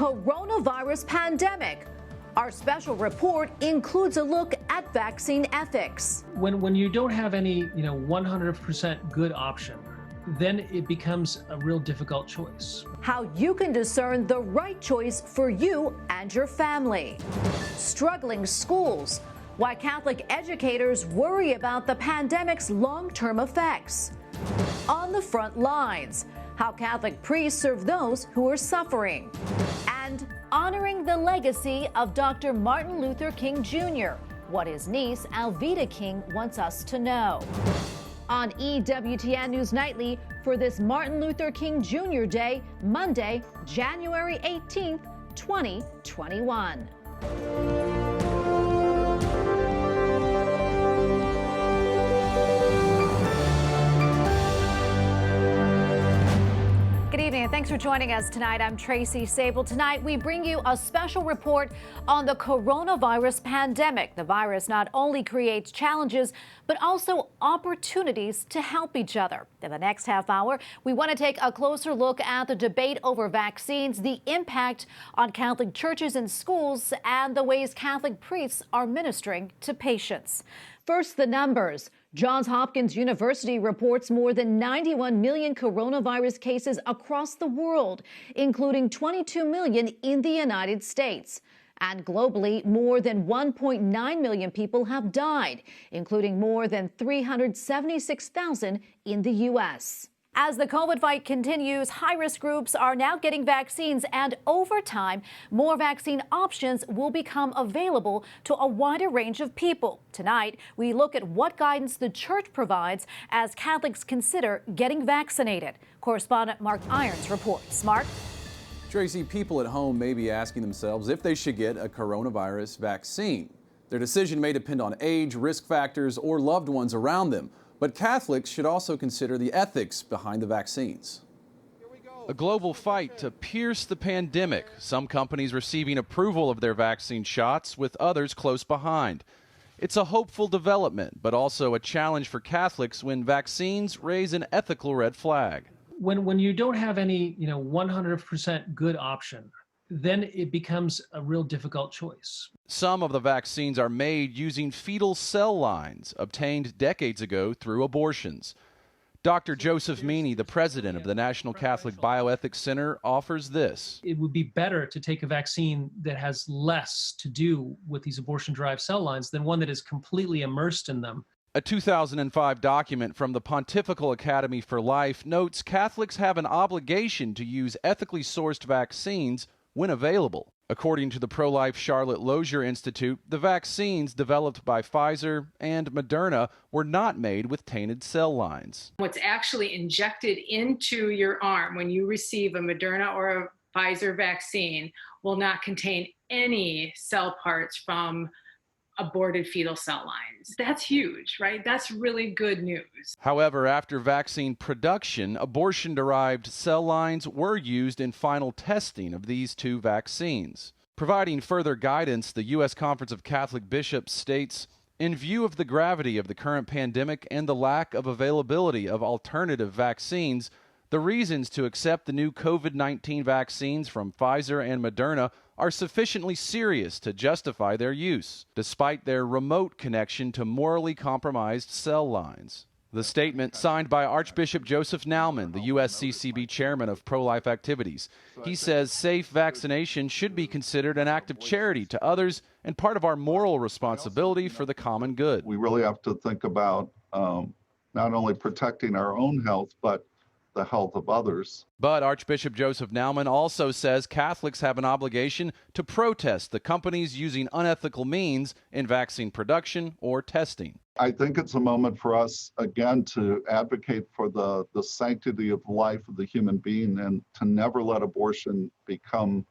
coronavirus pandemic. Our special report includes a look at vaccine ethics. When you don't have any, 100% good option, then it becomes a real difficult choice. How you can discern the right choice for you and your family. Struggling schools. Why Catholic educators worry about the pandemic's long-term effects. On the front lines. How Catholic priests serve those who are suffering. And honoring the legacy of Dr. Martin Luther King Jr., what his niece, Alveda King, wants us to know. On EWTN News Nightly for this Martin Luther King Jr. Day, Monday, January 18th, 2021. Good evening, and thanks for joining us tonight. I'm Tracy Sable. Tonight, we bring you a special report on the coronavirus pandemic. The virus not only creates challenges, but also opportunities to help each other. In the next half hour, we want to take a closer look at the debate over vaccines, the impact on Catholic churches and schools, and the ways Catholic priests are ministering to patients. First, the numbers. Johns Hopkins University reports more than 91 million coronavirus cases across the world, including 22 million in the United States. And globally, more than 1.9 million people have died, including more than 376,000 in the U.S. As the COVID fight continues, high-risk groups are now getting vaccines, and over time, more vaccine options will become available to a wider range of people. Tonight, we look at what guidance the Church provides as Catholics consider getting vaccinated. Correspondent Mark Irons reports. Mark? Tracy, people at home may be asking themselves if they should get a coronavirus vaccine. Their decision may depend on age, risk factors, or loved ones around them. But Catholics should also consider the ethics behind the vaccines. A global fight to pierce the pandemic. Some companies receiving approval of their vaccine shots, with others close behind. It's a hopeful development, but also a challenge for Catholics when vaccines raise an ethical red flag. When you don't have any, 100% good option, then it becomes a real difficult choice. Some of the vaccines are made using fetal cell lines obtained decades ago through abortions. Dr. Joseph Meaney, the president of the National Catholic Bioethics Center, offers this. It would be better to take a vaccine that has less to do with these abortion-derived cell lines than one that is completely immersed in them. A 2005 document from the Pontifical Academy for Life notes Catholics have an obligation to use ethically sourced vaccines when available. According to the pro-life Charlotte Lozier Institute, the vaccines developed by Pfizer and Moderna were not made with tainted cell lines. What's actually injected into your arm when you receive a Moderna or a Pfizer vaccine will not contain any cell parts from aborted fetal cell lines. That's huge, right? That's really good news. However, after vaccine production, abortion-derived cell lines were used in final testing of these two vaccines. Providing further guidance, the U.S. Conference of Catholic Bishops states, in view of the gravity of the current pandemic and the lack of availability of alternative vaccines, the reasons to accept the new COVID-19 vaccines from Pfizer and Moderna are sufficiently serious to justify their use, despite their remote connection to morally compromised cell lines. The statement, signed by Archbishop Joseph Naumann, the USCCB chairman of pro-life activities. He says safe vaccination should be considered an act of charity to others and part of our moral responsibility for the common good. We really have to think about not only protecting our own health, but the health of others. But Archbishop Joseph Naumann also says Catholics have an obligation to protest the companies using unethical means in vaccine production or testing. I think it's a moment for us, again, to advocate for the sanctity of life of the human being and to never let abortion become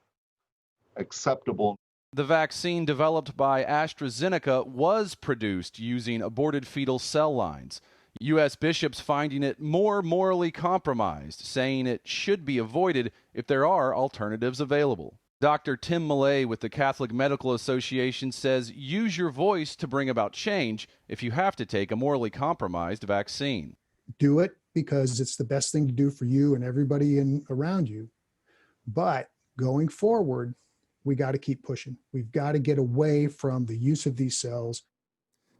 acceptable. The vaccine developed by AstraZeneca was produced using aborted fetal cell lines. U.S. bishops finding it more morally compromised, saying it should be avoided if there are alternatives available. Dr. Tim Millay with the Catholic Medical Association says use your voice to bring about change if you have to take a morally compromised vaccine. Do it because it's the best thing to do for you and everybody around you. But going forward, we got to keep pushing. We've got to get away from the use of these cells.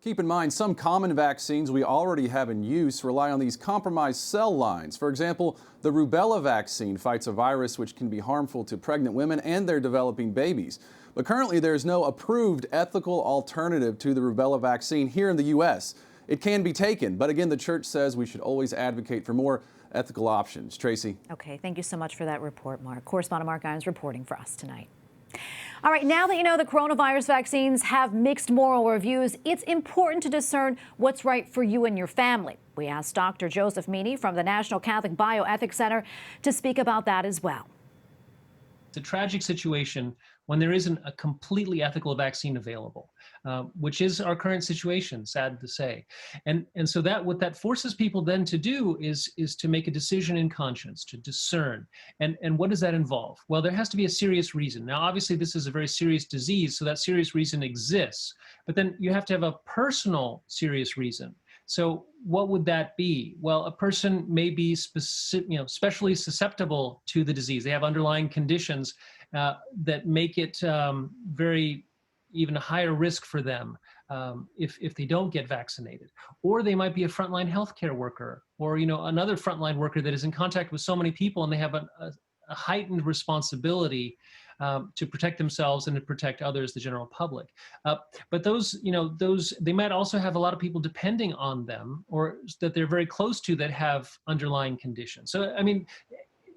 Keep in mind, some common vaccines we already have in use rely on these compromised cell lines. For example, the rubella vaccine fights a virus which can be harmful to pregnant women and their developing babies. But currently, there's no approved ethical alternative to the rubella vaccine here in the U.S. It can be taken, but again, the church says we should always advocate for more ethical options. Tracy. Okay, thank you so much for that report, Mark. Correspondent Mark Irons reporting for us tonight. All right, now that you know the coronavirus vaccines have mixed moral reviews, it's important to discern what's right for you and your family. We asked Dr. Joseph Meaney from the National Catholic Bioethics Center to speak about that as well. It's a tragic situation when there isn't a completely ethical vaccine available, which is our current situation, sad to say. And so that what that forces people then to do is to make a decision in conscience, to discern. And what does that involve? Well, there has to be a serious reason. Now, obviously, this is a very serious disease, so that serious reason exists. But then you have to have a personal serious reason. So what would that be? Well, a person may be especially susceptible to the disease. They have underlying conditions that make it very even a higher risk for them if they don't get vaccinated. Or they might be a frontline healthcare worker, or another frontline worker that is in contact with so many people, and they have a heightened responsibility to protect themselves and to protect others, the general public. But those they might also have a lot of people depending on them, or that they're very close to, that have underlying conditions. So, I mean,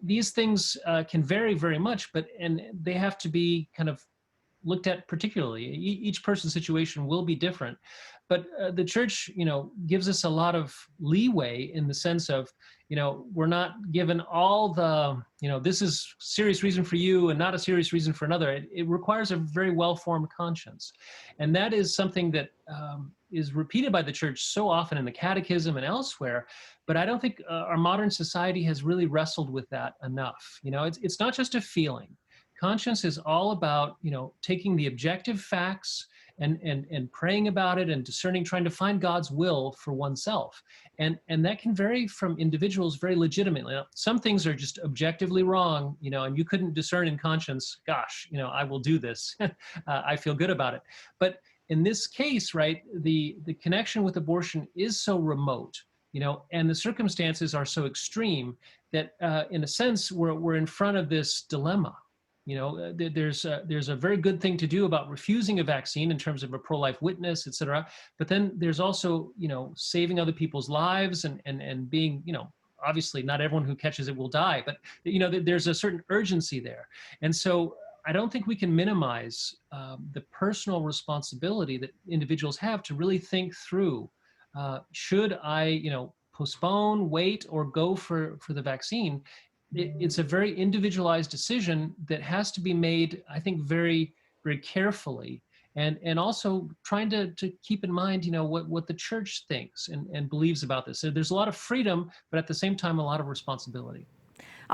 these things can vary very much, and they have to be kind of looked at particularly. Each person's situation will be different, but the church, gives us a lot of leeway in the sense of, we're not given all the, this is serious reason for you and not a serious reason for another. It requires a very well-formed conscience. And that is something that is repeated by the church so often in the catechism and elsewhere, but I don't think our modern society has really wrestled with that enough. It's not just a feeling. Conscience is all about, taking the objective facts and praying about it and discerning, trying to find God's will for oneself. And that can vary from individuals very legitimately. Now, some things are just objectively wrong, and you couldn't discern in conscience, gosh, I will do this. I feel good about it. But in this case, right, the connection with abortion is so remote, and the circumstances are so extreme that in a sense, we're in front of this dilemma. There's a very good thing to do about refusing a vaccine in terms of a pro-life witness, et cetera. But then there's also, saving other people's lives and being, obviously not everyone who catches it will die, but, there's a certain urgency there. And so I don't think we can minimize the personal responsibility that individuals have to really think through, should I, postpone, wait, or go for the vaccine? It's a very individualized decision that has to be made, I think, very, very carefully, and also trying to keep in mind, what the church thinks and believes about this. So there's a lot of freedom, but at the same time, a lot of responsibility.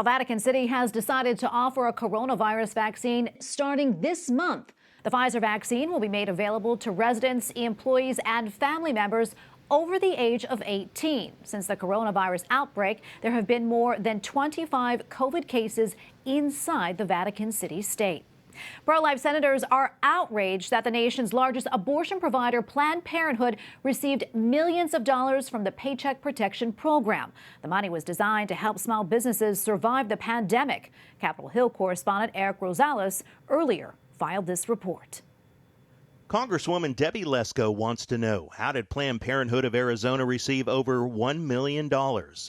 Vatican City has decided to offer a coronavirus vaccine starting this month. The Pfizer vaccine will be made available to residents, employees, and family members over the age of 18. Since the coronavirus outbreak, there have been more than 25 COVID cases inside the Vatican City state. Pro-life senators are outraged that the nation's largest abortion provider, Planned Parenthood, received millions of dollars from the Paycheck Protection Program. The money was designed to help small businesses survive the pandemic. Capitol Hill correspondent Eric Rosales earlier filed this report. Congresswoman Debbie Lesko wants to know, how did Planned Parenthood of Arizona receive over $1 million?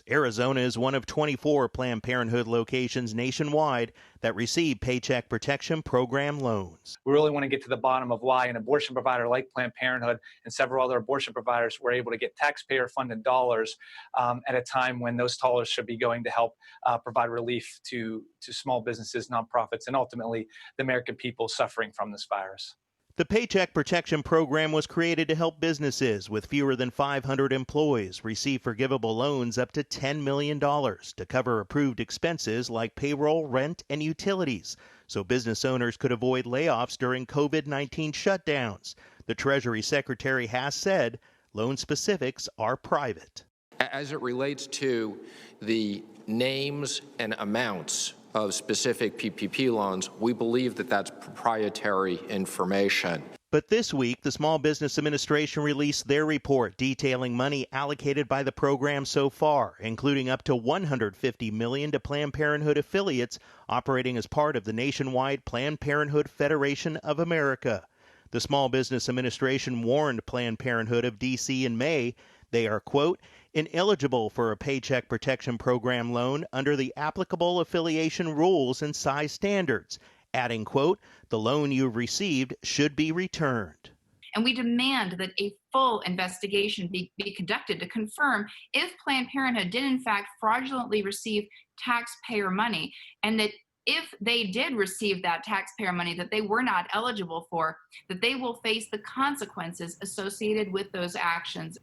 Arizona is one of 24 Planned Parenthood locations nationwide that receive Paycheck Protection Program loans. We really want to get to the bottom of why an abortion provider like Planned Parenthood and several other abortion providers were able to get taxpayer-funded dollars at a time when those dollars should be going to help provide relief to small businesses, nonprofits, and ultimately the American people suffering from this virus. The Paycheck Protection Program was created to help businesses with fewer than 500 employees receive forgivable loans up to $10 million to cover approved expenses like payroll, rent, and utilities, so business owners could avoid layoffs during COVID-19 shutdowns. The Treasury Secretary has said loan specifics are private. As it relates to the names and amounts of specific PPP loans, we believe that that's proprietary information. But this week, the Small Business Administration released their report detailing money allocated by the program so far, including up to $150 million to Planned Parenthood affiliates operating as part of the nationwide Planned Parenthood Federation of America. The Small Business Administration warned Planned Parenthood of D.C. in May they are, quote, ineligible for a Paycheck Protection Program loan under the applicable affiliation rules and size standards, adding, quote, the loan you've received should be returned. And we demand that a full investigation be conducted to confirm if Planned Parenthood did in fact fraudulently receive taxpayer money, and that if they did receive that taxpayer money that they were not eligible for, that they will face the consequences associated with those actions.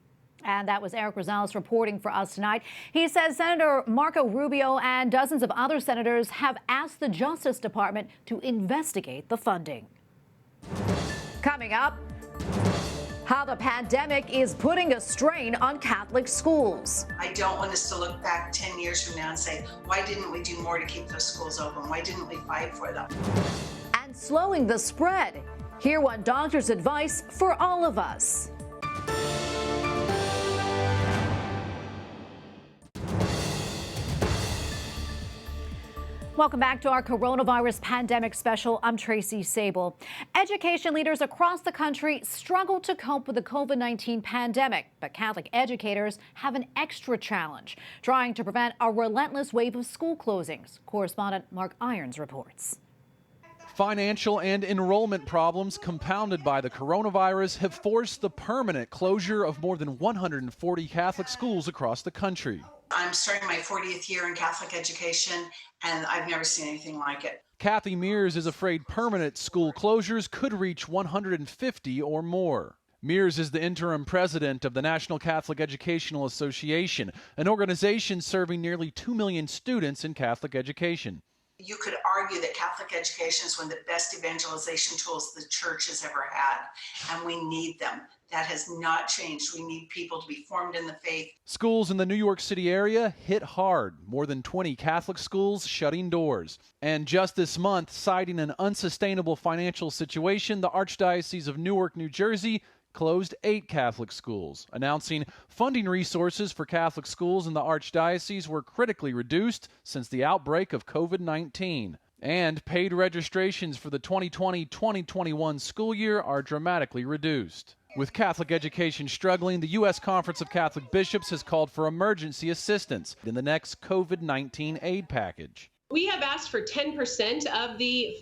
And that was Eric Rosales reporting for us tonight. He says Senator Marco Rubio and dozens of other senators have asked the Justice Department to investigate the funding. Coming up, how the pandemic is putting a strain on Catholic schools. I don't want us to look back 10 years from now and say, why didn't we do more to keep those schools open? Why didn't we fight for them? And slowing the spread. Hear one doctor's advice for all of us. Welcome back to our coronavirus pandemic special. I'm Tracy Sable. Education leaders across the country struggle to cope with the COVID-19 pandemic, but Catholic educators have an extra challenge, trying to prevent a relentless wave of school closings. Correspondent Mark Irons reports. Financial and enrollment problems compounded by the coronavirus have forced the permanent closure of more than 140 Catholic schools across the country. I'm starting my 40th year in Catholic education, and I've never seen anything like it. Kathy Mears is afraid permanent school closures could reach 150 or more. Mears is the interim president of the National Catholic Educational Association, an organization serving nearly 2 million students in Catholic education. You could argue that Catholic education is one of the best evangelization tools the church has ever had, and we need them. That has not changed. We need people to be formed in the faith. Schools in the New York City area hit hard, more than 20 Catholic schools shutting doors. And just this month, citing an unsustainable financial situation, the Archdiocese of Newark, New Jersey, closed 8 Catholic schools, announcing funding resources for Catholic schools in the Archdiocese were critically reduced since the outbreak of COVID-19. And paid registrations for the 2020-2021 school year are dramatically reduced. With Catholic education struggling, the U.S. Conference of Catholic Bishops has called for emergency assistance in the next COVID-19 aid package. We have asked for 10% of the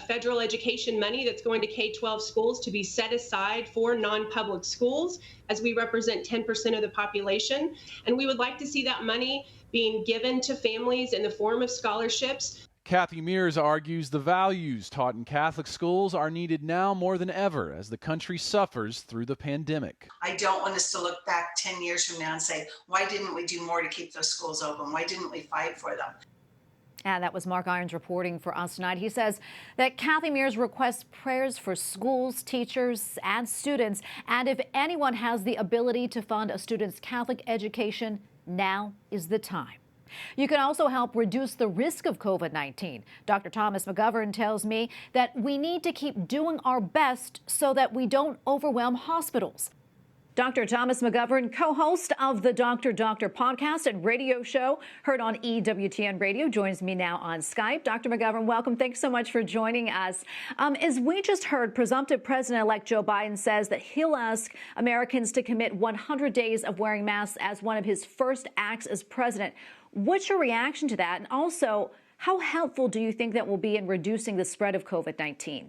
federal education money that's going to K-12 schools to be set aside for non-public schools, as we represent 10% of the population. And we would like to see that money being given to families in the form of scholarships. Kathy Mears argues the values taught in Catholic schools are needed now more than ever as the country suffers through the pandemic. I don't want us to look back 10 years from now and say, why didn't we do more to keep those schools open? Why didn't we fight for them? And that was Mark Irons reporting for us tonight. He says that Kathy Mears requests prayers for schools, teachers, and students. And if anyone has the ability to fund a student's Catholic education, now is the time. You can also help reduce the risk of COVID-19. Dr. Thomas McGovern tells me that we need to keep doing our best so that we don't overwhelm hospitals. Dr. Thomas McGovern, co-host of the Dr. podcast and radio show, heard on EWTN Radio, joins me now on Skype. Dr. McGovern, welcome. Thanks so much for joining us. As we just heard, presumptive President-elect Joe Biden says that he'll ask Americans to commit 100 days of wearing masks as one of his first acts as president. What's your reaction to that? And also, how helpful do you think that will be in reducing the spread of COVID-19?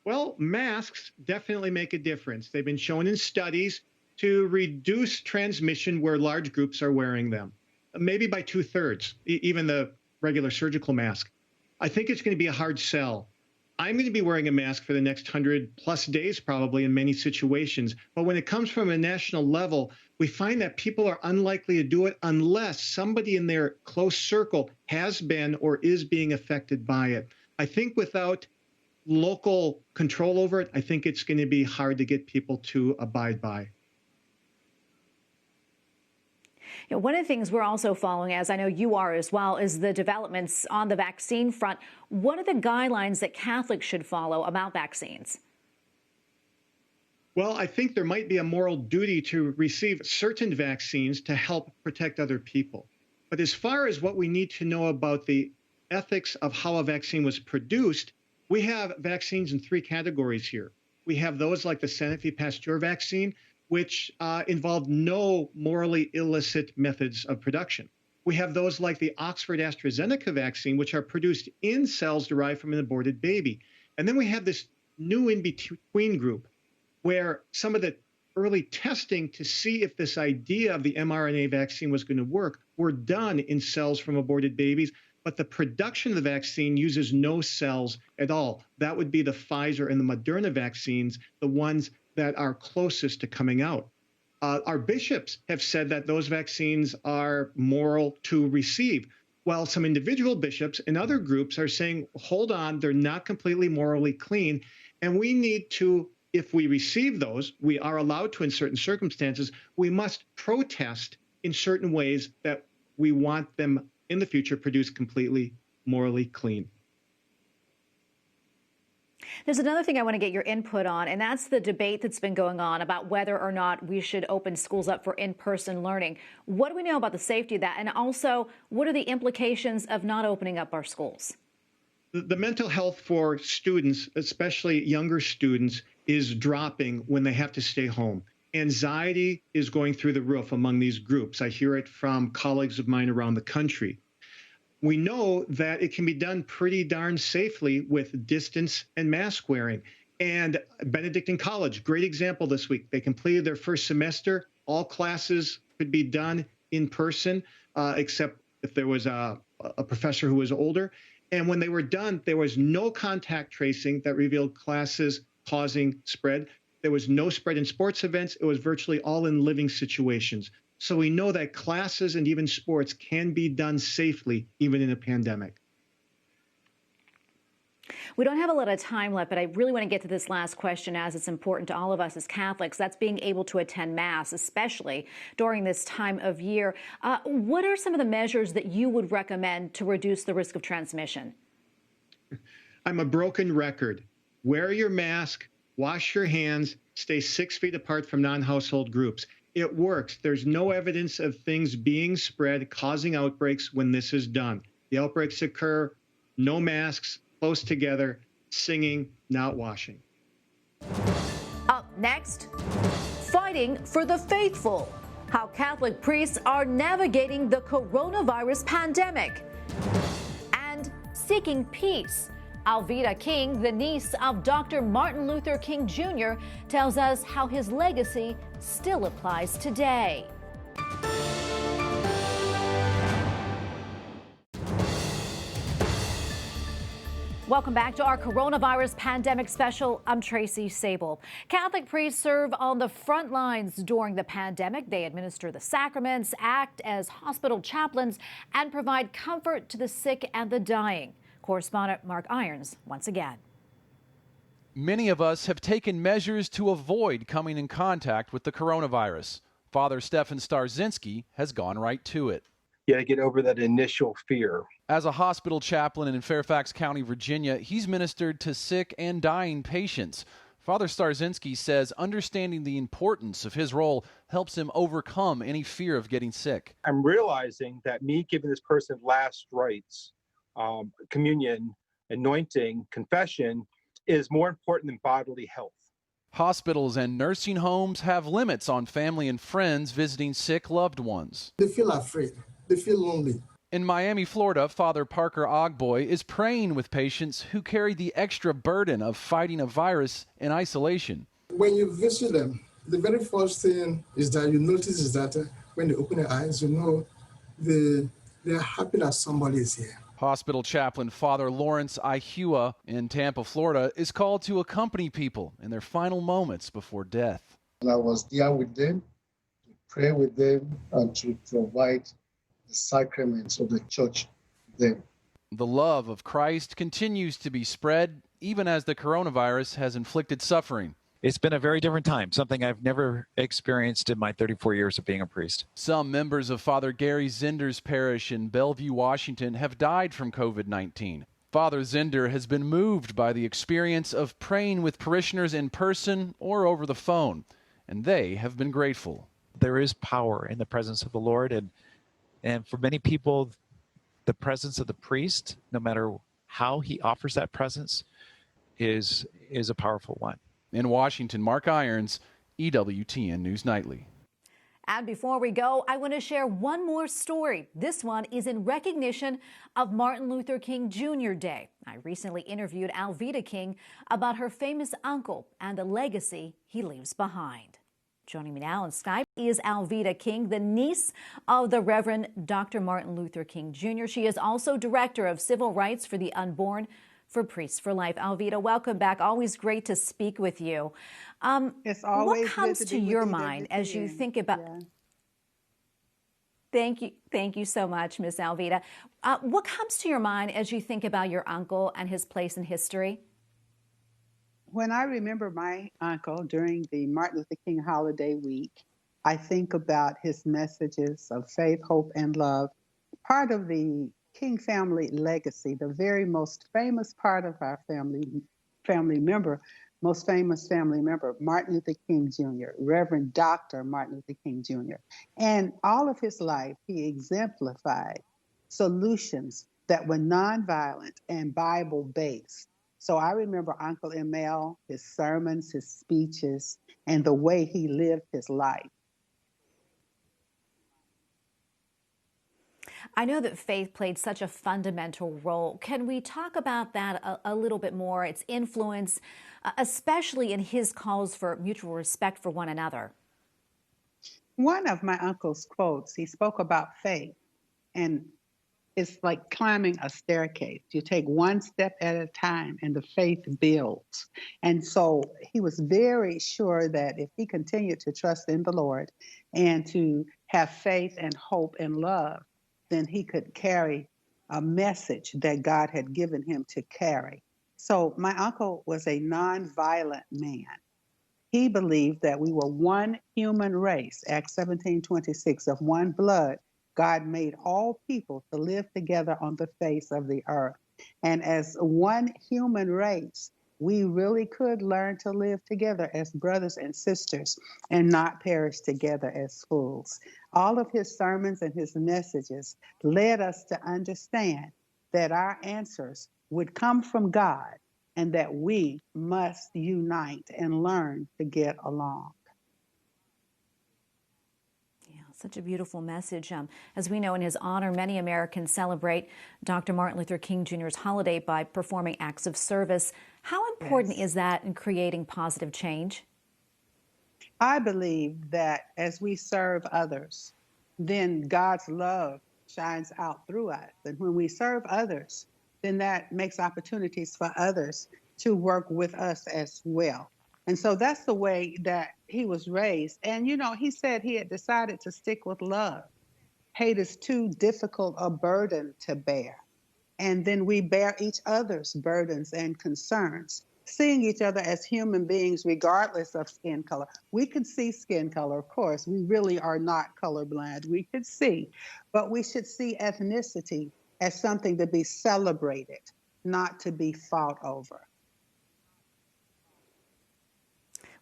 Well, masks definitely make a difference. They've been shown in studies to reduce transmission where large groups are wearing them, maybe by 2/3, even the regular surgical mask. I think it's going to be a hard sell. I'm going to be wearing a mask for the next 100+ days, probably in many situations. But when it comes from a national level, we find that people are unlikely to do it unless somebody in their close circle has been or is being affected by it. I think without local control over it, I think it's going to be hard to get people to abide by. One of the things we're also following, as I know you are as well, is the developments on the vaccine front. What are the guidelines that Catholics should follow about vaccines? Well, I think there might be a moral duty to receive certain vaccines to help protect other people. But as far as what we need to know about the ethics of how a vaccine was produced, we have vaccines in three categories here. We have those like the Sanofi Pasteur vaccine, which involved no morally illicit methods of production. We have those like the Oxford AstraZeneca vaccine, which are produced in cells derived from an aborted baby. And then we have this new in-between group where some of the early testing to see if this idea of the mRNA vaccine was going to work were done in cells from aborted babies, but the production of the vaccine uses no cells at all. That would be the Pfizer and the Moderna vaccines, the ones that are closest to coming out. Our bishops have said that those vaccines are moral to receive, while some individual bishops and other groups are saying, hold on, they're not completely morally clean, and we need to, if we receive those, we are allowed to in certain circumstances, we must protest in certain ways that we want them in the future produced completely morally clean. There's another thing I want to get your input on, and that's the debate that's been going on about whether or not we should open schools up for in-person learning. What do we know about the safety of that? And also, what are the implications of not opening up our schools? The mental health for students, especially younger students, is dropping when they have to stay home. Anxiety is going through the roof among these groups. I hear it from colleagues of mine around the country. We know that it can be done pretty darn safely with distance and mask wearing. And Benedictine College, great example this week. They completed their first semester. All classes could be done in person, except if there was a professor who was older. And when they were done, there was no contact tracing that revealed classes causing spread. There was no spread in sports events. It was virtually all in living situations. So we know that classes and even sports can be done safely, even in a pandemic. We don't have a lot of time left, but I really want to get to this last question as it's important to all of us as Catholics. That's being able to attend Mass, especially during this time of year. What are some of the measures that you would recommend to reduce the risk of transmission? I'm a broken record. Wear your mask, wash your hands, stay 6 feet apart from non-household groups. It works. There's no evidence of things being spread, causing outbreaks when this is done. The outbreaks occur, no masks, close together, singing, not washing. Up next, fighting for the faithful. How Catholic priests are navigating the coronavirus pandemic. And seeking peace. Alveda King, the niece of Dr. Martin Luther King Jr., tells us how his legacy still applies today. Welcome back to our coronavirus pandemic special. I'm Tracy Sable. Catholic priests serve on the front lines during the pandemic. They administer the sacraments, act as hospital chaplains, and provide comfort to the sick and the dying. Correspondent Mark Irons once again. Many of us have taken measures to avoid coming in contact with the coronavirus. Father Stefan Starzinski has gone right to it. You got to get over that initial fear. As a hospital chaplain in Fairfax County, Virginia, he's ministered to sick and dying patients. Father Starzinski says understanding the importance of his role helps him overcome any fear of getting sick. I'm realizing that me giving this person last rites, communion, anointing, confession, is more important than bodily health. Hospitals and nursing homes have limits on family and friends visiting sick loved ones. They feel afraid. They feel lonely. In Miami, Florida, Father Parker Ogboy is praying with patients who carry the extra burden of fighting a virus in isolation. When you visit them, the very first thing is that you notice is that when they open their eyes, you know they're happy that somebody is here. Hospital chaplain Father Lawrence Ihua in Tampa, Florida, is called to accompany people in their final moments before death. And I was there with them, to pray with them, and to provide the sacraments of the church to them. The love of Christ continues to be spread, even as the coronavirus has inflicted suffering. It's been a very different time, something I've never experienced in my 34 years of being a priest. Some members of Father Gary Zinder's parish in Bellevue, Washington, have died from COVID-19. Father Zinder has been moved by the experience of praying with parishioners in person or over the phone, and they have been grateful. There is power in the presence of the Lord, and for many people, the presence of the priest, no matter how he offers that presence, is a powerful one. In Washington, Mark Irons, EWTN News Nightly. And before we go, I want to share one more story. This one is in recognition of Martin Luther King Jr. Day. I recently interviewed Alveda King about her famous uncle and the legacy he leaves behind. Joining me now on Skype is Alveda King, the niece of the Reverend Dr. Martin Luther King Jr. She is also Director of Civil Rights for the Unborn for Priests for Life. Alveda, welcome back. Always great to speak with you. It's always what comes to your mind as you think about... Yeah. Thank you so much, Miss Alveda. What comes to your mind as you think about your uncle and his place in history? When I remember my uncle during the Martin Luther King holiday week, I think about his messages of faith, hope, and love. Part of the King family legacy, the very most famous part of our most famous family member, Martin Luther King Jr., Reverend Dr. Martin Luther King Jr. And all of his life, he exemplified solutions that were nonviolent and Bible-based. So I remember Uncle ML, his sermons, his speeches, and the way he lived his life. I know that faith played such a fundamental role. Can we talk about that a little bit more, its influence, especially in his calls for mutual respect for one another? One of my uncle's quotes, he spoke about faith, and it's like climbing a staircase. You take one step at a time and the faith builds. And so he was very sure that if he continued to trust in the Lord and to have faith and hope and love, then he could carry a message that God had given him to carry. So my uncle was a nonviolent man. He believed that we were one human race, Acts 17:26, of one blood. God made all people to live together on the face of the earth. And as one human race, we really could learn to live together as brothers and sisters and not perish together as fools. All of his sermons and his messages led us to understand that our answers would come from God and that we must unite and learn to get along. Such a beautiful message. As we know, in his honor, many Americans celebrate Dr. Martin Luther King Jr.'s holiday by performing acts of service. How important is that in creating positive change? I believe that as we serve others, then God's love shines out through us. And when we serve others, then that makes opportunities for others to work with us as well. And so that's the way that he was raised. And, you know, he said he had decided to stick with love. Hate is too difficult a burden to bear. And then we bear each other's burdens and concerns, seeing each other as human beings regardless of skin color. We could see skin color, of course. We really are not colorblind. We could see. But we should see ethnicity as something to be celebrated, not to be fought over.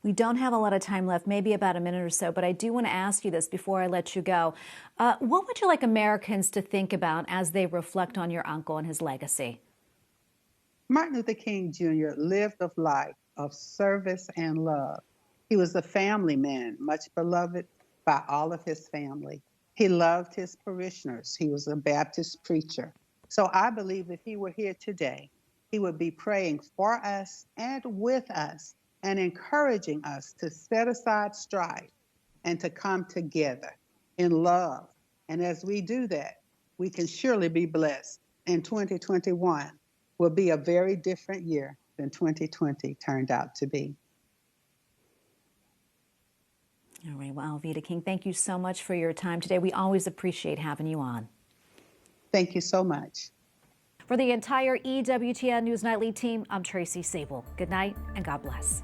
We don't have a lot of time left, maybe about a minute or so, but I do want to ask you this before I let you go. What would you like Americans to think about as they reflect on your uncle and his legacy? Martin Luther King Jr. lived a life of service and love. He was a family man, much beloved by all of his family. He loved his parishioners. He was a Baptist preacher. So I believe if he were here today, he would be praying for us and with us, and encouraging us to set aside strife and to come together in love. And as we do that, we can surely be blessed. And 2021 will be a very different year than 2020 turned out to be. All right, well, Alveda King, thank you so much for your time today. We always appreciate having you on. Thank you so much. For the entire EWTN News Nightly team, I'm Tracy Sable. Good night and God bless.